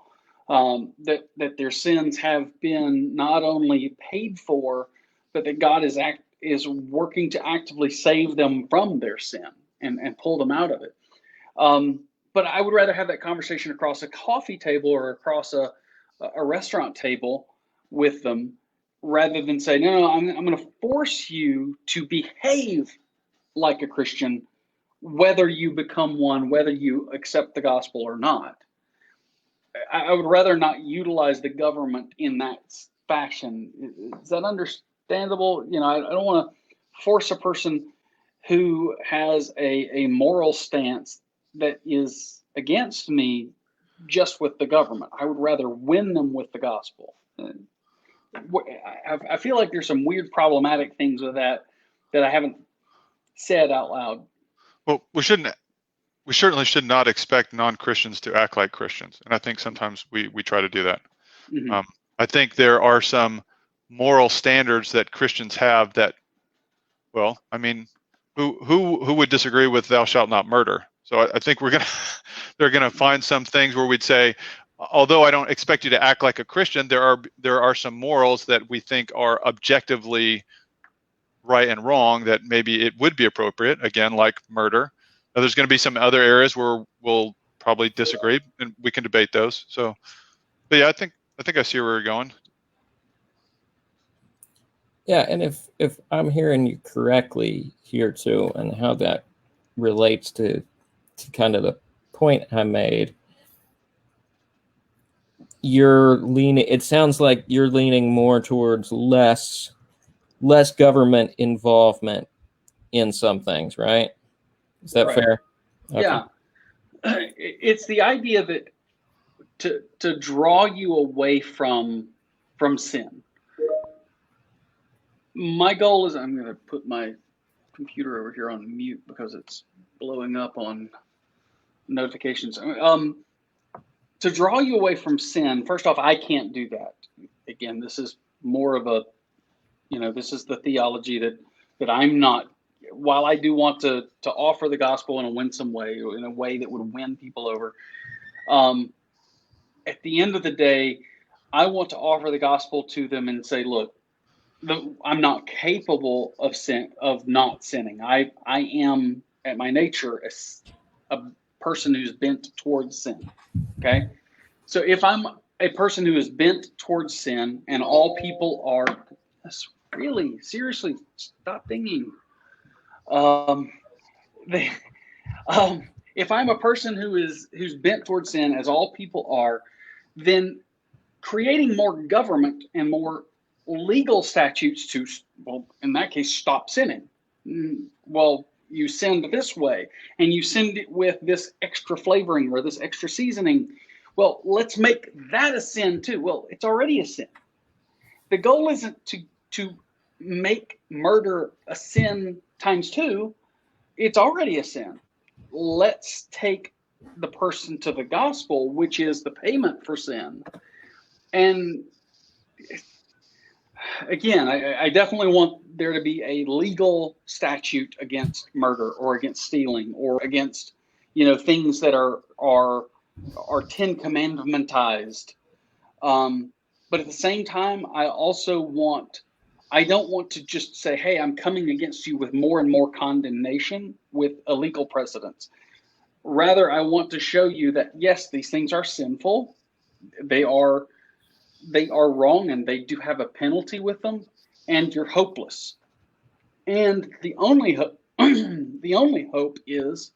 Speaker 6: that their sins have been not only paid for, but that God is working to actively save them from their sin and pull them out of it. But I would rather have that conversation across a coffee table or across a restaurant table with them, rather than say, no, I'm going to force you to behave like a Christian, whether you become one, whether you accept the gospel or not. I would rather not utilize the government in that fashion. Is that understandable? I don't want to force a person who has a moral stance that is against me just with the government. I would rather win them with the gospel. I feel like there's some weird problematic things with that I haven't said out loud.
Speaker 1: Well, we certainly should not expect non-Christians to act like Christians. And I think sometimes we try to do that. Mm-hmm. I think there are some moral standards that Christians have that, well, I mean, who would disagree with "thou shalt not murder"? So I think they're gonna find some things where we'd say, although I don't expect you to act like a Christian, there are some morals that we think are objectively right and wrong that maybe it would be appropriate, again, like murder. Now, there's going to be some other areas where we'll probably disagree, and we can debate those. So, but yeah, I think I see where you're going.
Speaker 2: Yeah, and if I'm hearing you correctly here too, and how that relates to kind of the point I made, you're leaning. It sounds like you're leaning more towards less government involvement in some things, right? Is that
Speaker 6: Right.
Speaker 2: fair? Okay.
Speaker 6: Yeah. It's the idea that to draw you away from sin. My goal is, I'm going to put my computer over here on mute because it's blowing up on notifications. To draw you away from sin, first off, I can't do that. Again, this is more of a, this is the theology that I'm not. While I do want to offer the gospel in a winsome way, in a way that would win people over, at the end of the day, I want to offer the gospel to them and say, look, I'm not capable of not sinning. I am at my nature a person who's bent towards sin. Okay, so if I'm a person who is bent towards sin, and all people are, really seriously, stop thinking. If I'm a person who's bent towards sin, as all people are, then creating more government and more legal statutes to, well, in that case, stop sinning. Well, you sinned this way, and you sinned it with this extra flavoring or this extra seasoning. Well, let's make that a sin too. Well, it's already a sin. The goal isn't to make murder a sin times 2. It's already a sin. Let's take the person to the gospel, which is the payment for sin. And again, I definitely want there to be a legal statute against murder or against stealing or against, things that are Ten Commandmentized. But at the same time, I don't want to just say, hey, I'm coming against you with more and more condemnation with illegal precedents. Rather, I want to show you that, yes, these things are sinful. They are wrong, and they do have a penalty with them, and you're hopeless. And the only hope is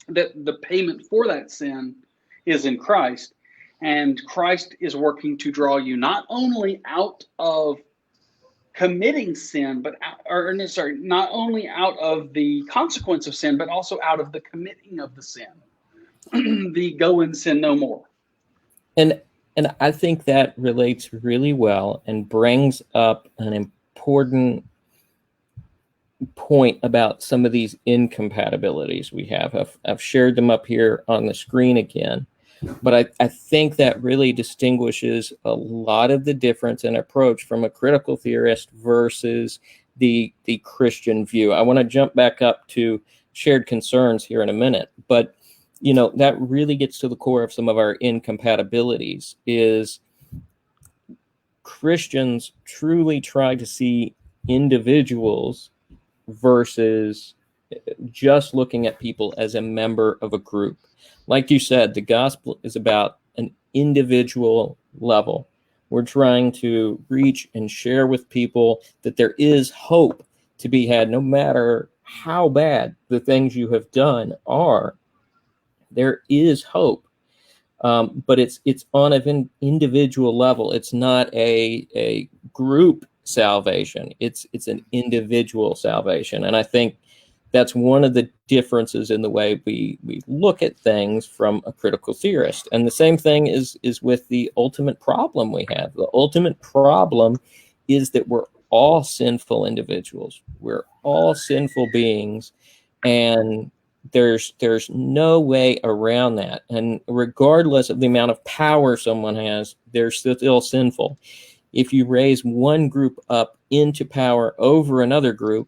Speaker 6: that the payment for that sin is in Christ, and Christ is working to draw you not only out of committing sin, not only out of the consequence of sin, but also out of the committing of the sin. The go and sin no more.
Speaker 2: And I think that relates really well and brings up an important point about some of these incompatibilities we have. I've shared them up here on the screen again, but I think that really distinguishes a lot of the difference in approach from a critical theorist versus the Christian view. I want to jump back up to shared concerns here in a minute, but that really gets to the core of some of our incompatibilities. Is Christians truly try to see individuals versus just looking at people as a member of a group. Like you said, the gospel is about an individual level. We're trying to reach and share with people that there is hope to be had, no matter how bad the things you have done are. There is hope, but it's on an individual level. It's not a group salvation. It's an individual salvation, and I think that's one of the differences in the way we look at things from a critical theorist. And the same thing is with the ultimate problem we have. The ultimate problem is that we're all sinful individuals. We're all sinful beings, and there's no way around that. And regardless of the amount of power someone has, they're still sinful. If you raise one group up into power over another group,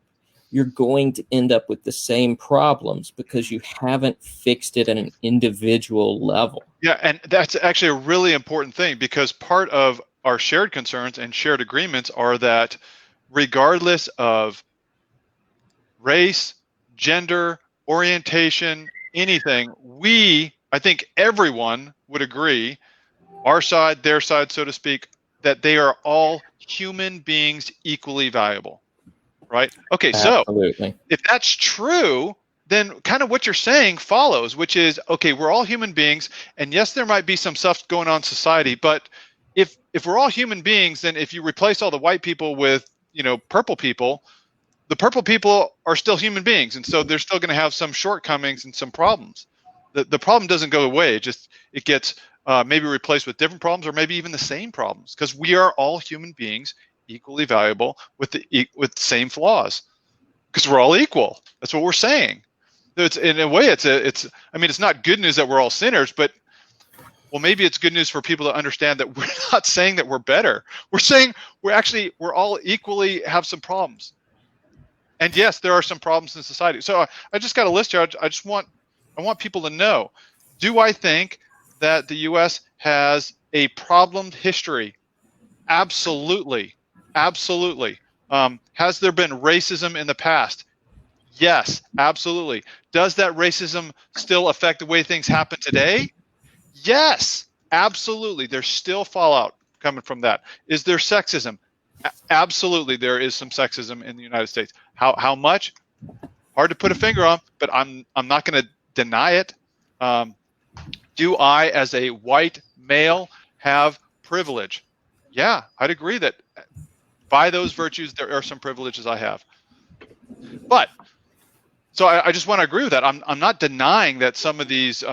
Speaker 2: you're going to end up with the same problems because you haven't fixed it at an individual level.
Speaker 1: Yeah, and that's actually a really important thing, because part of our shared concerns and shared agreements are that regardless of race, gender, orientation, anything, I think everyone would agree, our side, their side, so to speak, that they are all human beings equally valuable, right? Okay, so
Speaker 2: Absolutely.
Speaker 1: if that's true, then kind of what you're saying follows, which is, okay, we're all human beings, and yes, there might be some stuff going on in society, but if we're all human beings, then if you replace all the white people with, purple people, the purple people are still human beings, and so they're still going to have some shortcomings and some problems. The problem doesn't go away; it gets maybe replaced with different problems, or maybe even the same problems, because we are all human beings, equally valuable, with the same flaws, because we're all equal. That's what we're saying. It's, in a way, it's not good news that we're all sinners, but well, maybe it's good news for people to understand that we're not saying that we're better. We're saying we're all equally have some problems. And yes, there are some problems in society. So I just got a list here. I want people to know, do I think that the US has a problemed history? Absolutely. Absolutely. Has there been racism in the past? Yes, absolutely. Does that racism still affect the way things happen today? Yes, absolutely. There's still fallout coming from that. Is there sexism? Absolutely, there is some sexism in the United States. How much? Hard to put a finger on, but I'm not going to deny it. Do I, as a white male, have privilege? Yeah, I'd agree that by those virtues, there are some privileges I have. But so I just want to agree with that. I'm not denying that some of these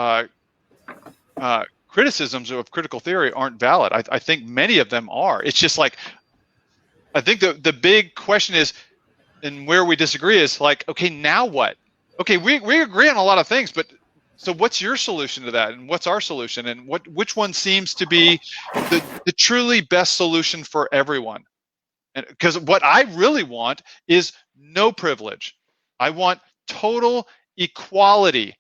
Speaker 1: criticisms of critical theory aren't valid. I think many of them are. It's just like, I think the big question is, and where we disagree is like, okay, now what? Okay, we agree on a lot of things, but so what's your solution to that, and what's our solution, and which one seems to be the truly best solution for everyone? And because what I really want is no privilege. I want total equality.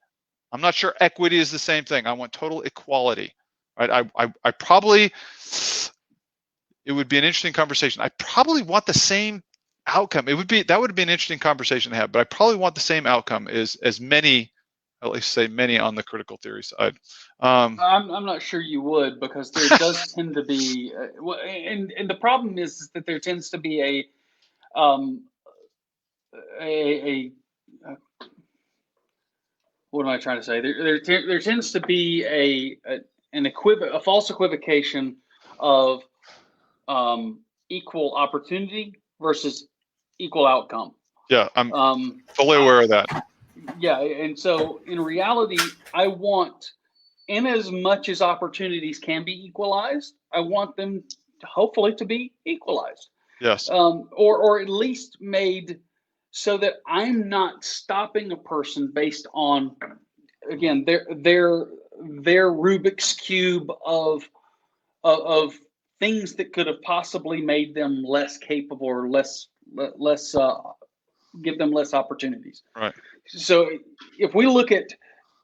Speaker 1: I'm not sure equity is the same thing. I want total equality. Right? I probably, it would be an interesting conversation. I probably want the same outcome. That would be an interesting conversation to have, but I probably want the same outcome as many, at least say many on the critical theory side.
Speaker 6: I'm not sure you would, because there does tend to be, and the problem is that there tends to be a what am I trying to say? There tends to be a false equivocation of equal opportunity versus equal outcome.
Speaker 1: Yeah, I'm fully aware of that.
Speaker 6: Yeah, and so in reality, I want, in as much as opportunities can be equalized, I want them hopefully to be equalized.
Speaker 1: Yes.
Speaker 6: Or at least made so that I'm not stopping a person based on, again, their Rubik's cube of things that could have possibly made them less capable or less give them less opportunities.
Speaker 1: Right.
Speaker 6: So if we look at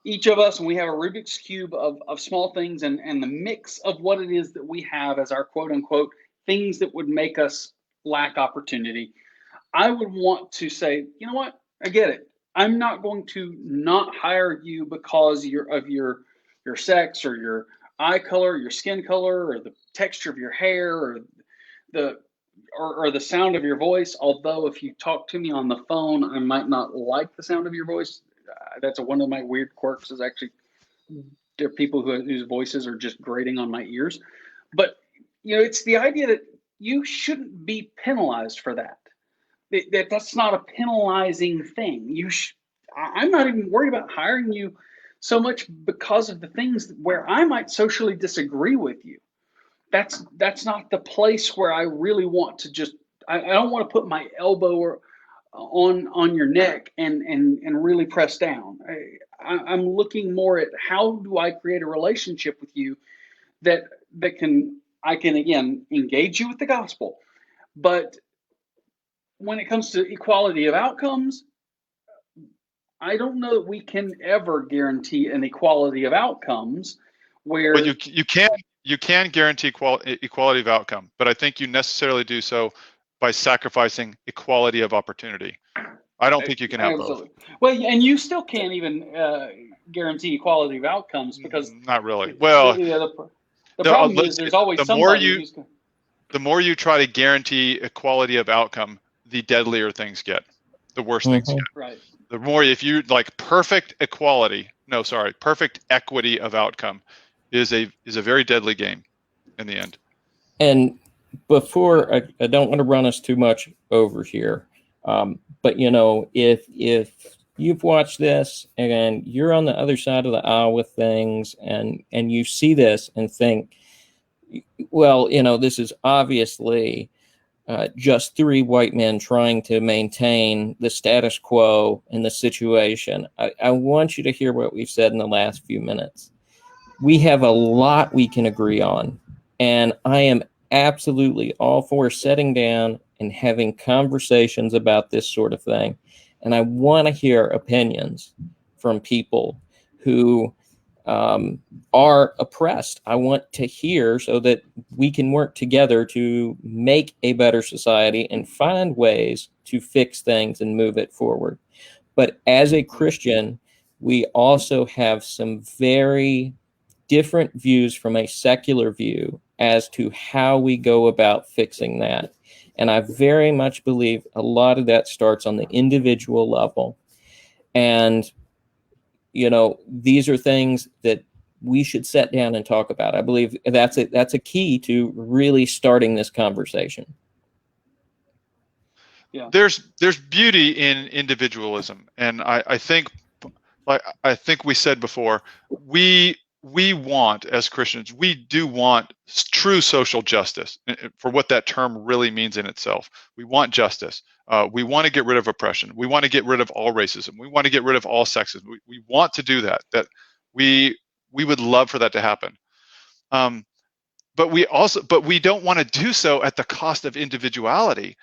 Speaker 6: each of us and we have a Rubik's cube of small things, and the mix of what it is that we have as our quote unquote things that would make us lack opportunity, I would want to say, you know what? I get it. I'm not going to not hire you because of your sex or your eye color, your skin color, or the texture of your hair, or the sound of your voice. Although if you talk to me on the phone, I might not like the sound of your voice. That's one of my weird quirks. Is actually there are people whose voices are just grating on my ears. But it's the idea that you shouldn't be penalized for that. That's not a penalizing thing. I'm not even worried about hiring you so much because of the things where I might socially disagree with you. That's not the place where I really want to just. I don't want to put my elbow on your neck and really press down. I'm looking more at how do I create a relationship with you that I can again engage you with the gospel, but when it comes to equality of outcomes, I don't know that we can ever guarantee an equality of outcomes where.
Speaker 1: Well, you can guarantee equality of outcome, but I think you necessarily do so by sacrificing equality of opportunity. I don't think you can have both.
Speaker 6: Well, and you still can't even guarantee equality of outcomes because
Speaker 1: not really. Well,
Speaker 6: the problem is there's always somebody who's.
Speaker 1: The more you try to guarantee equality of outcome, the deadlier things get, the worse things get.
Speaker 6: Right.
Speaker 1: The more, if you like perfect equity of outcome is a very deadly game in the end.
Speaker 2: And before, I don't want to run us too much over here, but if you've watched this and you're on the other side of the aisle with things, and you see this and think, well, this is obviously just three white men trying to maintain the status quo in the situation. I want you to hear what we've said in the last few minutes. We have a lot we can agree on, and I am absolutely all for sitting down and having conversations about this sort of thing. And I want to hear opinions from people who are oppressed. I want to hear so that we can work together to make a better society and find ways to fix things and move it forward. But as a Christian, we also have some very different views from a secular view as to how we go about fixing that. And I very much believe a lot of that starts on the individual level. And these are things that we should sit down and talk about. I believe that's a key to really starting this conversation.
Speaker 6: Yeah.
Speaker 1: There's beauty in individualism, and I think, like I think we said before, we want, as Christians, we do want true social justice, for what that term really means in itself. We want justice. We want to get rid of oppression. We want to get rid of all racism. We want to get rid of all sexism. We want to do that. That we would love for that to happen. But we don't want to do so at the cost of individuality.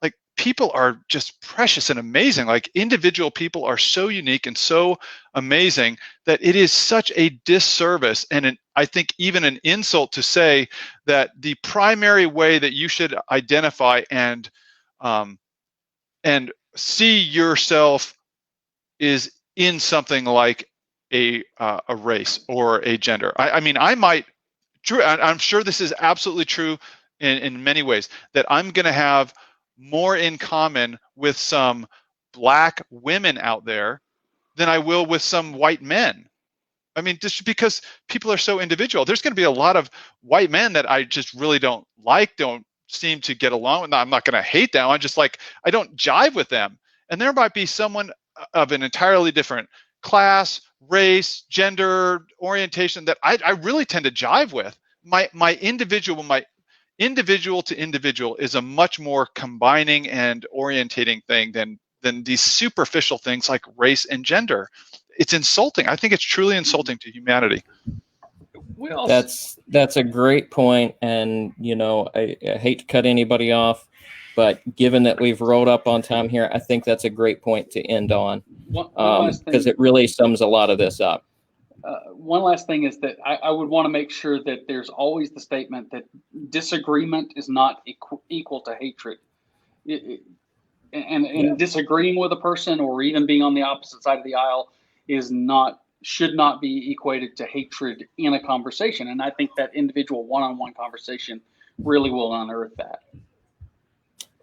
Speaker 1: Like, people are just precious and amazing. Like, individual people are so unique and so amazing that it is such a disservice, and I think even an insult, to say that the primary way that you should identify and see yourself is in something like a race or a gender. I mean, I'm sure this is absolutely true in many ways, that I'm going to have more in common with some black women out there than I will with some white men. I mean, just because people are so individual, there's going to be a lot of white men that I just really don't seem to get along with. I'm not going to hate them. I'm just like, I don't jive with them. And there might be someone of an entirely different class, race, gender, orientation that I really tend to jive with. My individual to individual is a much more combining and orientating thing than these superficial things like race and gender. It's insulting. I think it's truly insulting to humanity.
Speaker 2: That's a great point, and I hate to cut anybody off, but given that we've rolled up on time here, I think that's a great point to end on, because it really sums a lot of this up.
Speaker 6: One last thing is that I would want to make sure that there's always the statement that disagreement is not equal to hatred. And disagreeing with a person, or even being on the opposite side of the aisle, should not be equated to hatred in a conversation. And I think that individual one-on-one conversation really will unearth that.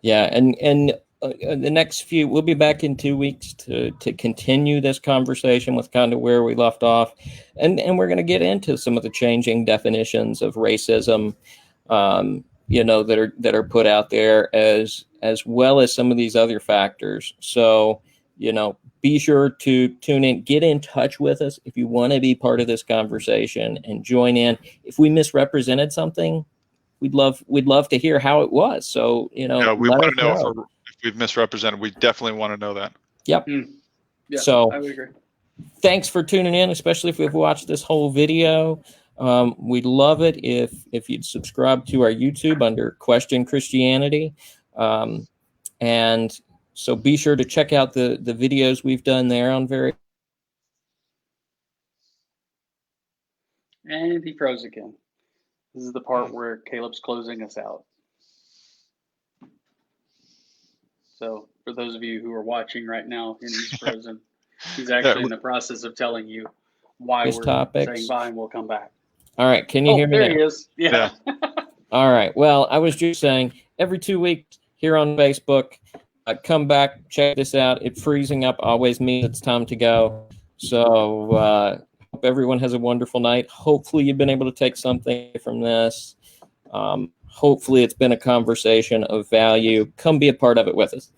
Speaker 2: Yeah, and the next few, we'll be back in 2 weeks to continue this conversation with kind of where we left off, and we're going to get into some of the changing definitions of racism, that are put out there, as well as some of these other factors. So, be sure to tune in, get in touch with us if you want to be part of this conversation and join in. If we misrepresented something, we'd love to hear how it was. So, we
Speaker 1: want to know if we've misrepresented. We definitely want to know that.
Speaker 2: Yep.
Speaker 6: Yeah,
Speaker 2: so
Speaker 6: I would agree.
Speaker 2: Thanks for tuning in, especially if you've watched this whole video. We'd love it if you'd subscribe to our YouTube under Question Christianity. And so be sure to check out the videos we've done there on very.
Speaker 6: And he froze again. This is the part where Caleb's closing us out. So for those of you who are watching right now and he's frozen, he's actually in the process of telling you why
Speaker 2: His
Speaker 6: we're
Speaker 2: topics.
Speaker 6: saying bye and we'll come back.
Speaker 2: All right. Can you hear me
Speaker 6: there
Speaker 2: now?
Speaker 6: he is. Yeah.
Speaker 2: All right. Well, I was just saying every 2 weeks here on Facebook, come back, check this out. It freezing up always means it's time to go. So hope everyone has a wonderful night. Hopefully you've been able to take something from this. Hopefully it's been a conversation of value. Come be a part of it with us.